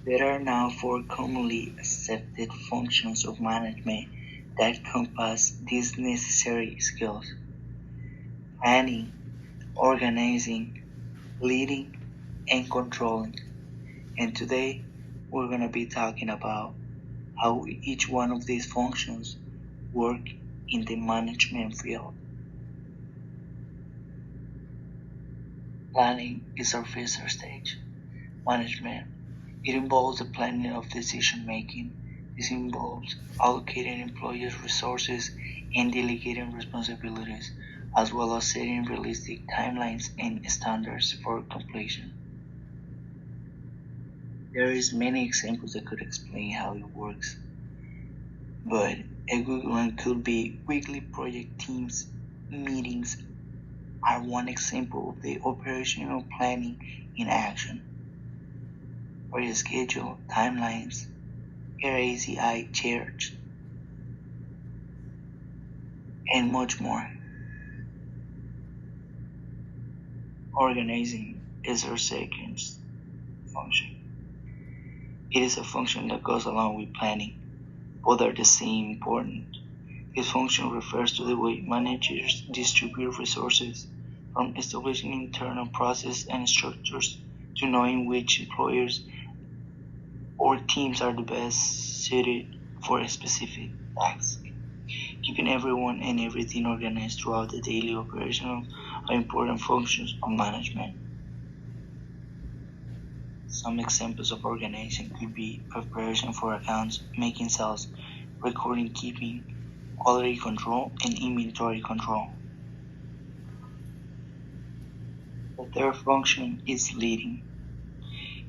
There are now four commonly accepted functions of management that encompass these necessary skills: planning, organizing, leading, and controlling. And today we're going to be talking about how each one of these functions work in the management field. Planning is our first stage. Management. It involves the planning of decision making. This involves allocating employees' resources and delegating responsibilities, as well as setting realistic timelines and standards for completion. There is many examples that could explain how it works, but a good one could be weekly project teams meetings are one example of the operational planning in action. For the schedule, timelines, RACI charts, and much more. Organizing is our second function. It is a function that goes along with planning. Both are the same important. This function refers to the way managers distribute resources, from establishing internal processes and structures to knowing which employers or teams are the best suited for a specific task. Keeping everyone and everything organized throughout the daily operational are important functions of management. Some examples of organization could be preparation for accounts, making sales, recording keeping, quality control, and inventory control. The third function is leading.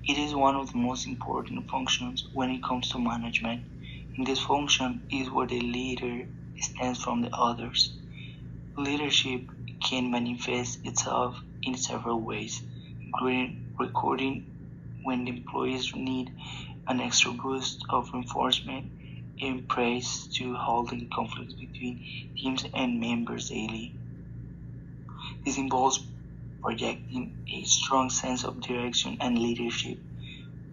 It is one of the most important functions when it comes to management. In this function is where the leader stands from the others. Leadership can manifest itself in several ways, including recording when the employees need an extra boost of reinforcement and praise to holding conflicts between teams and members daily. This involves projecting a strong sense of direction and leadership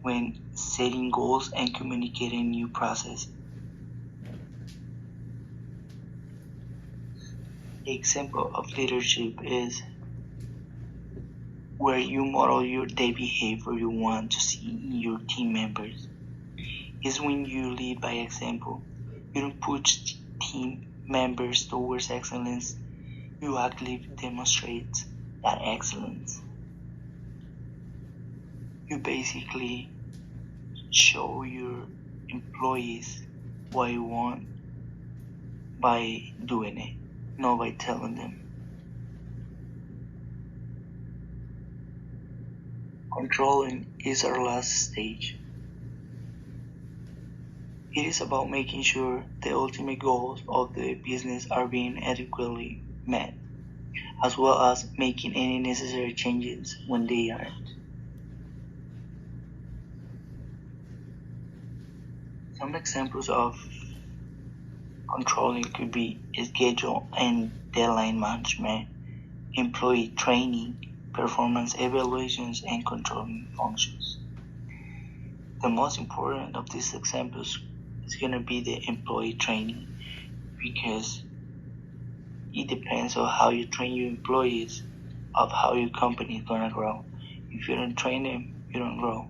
when setting goals and communicating new processes. The example of leadership is where you model the behavior you want to see in your team members. Is when you lead by example. You don't push team members towards excellence, you actively demonstrate that excellence. You basically show your employees what you want by doing it, not by telling them. Controlling is our last stage. It is about making sure the ultimate goals of the business are being adequately met, as well as making any necessary changes when they aren't. Some examples of controlling could be schedule and deadline management, employee training, performance evaluations, and controlling functions. The most important of these examples is going to be the employee training, because it depends on how you train your employees of how your company is going to grow. If you don't train them, you don't grow.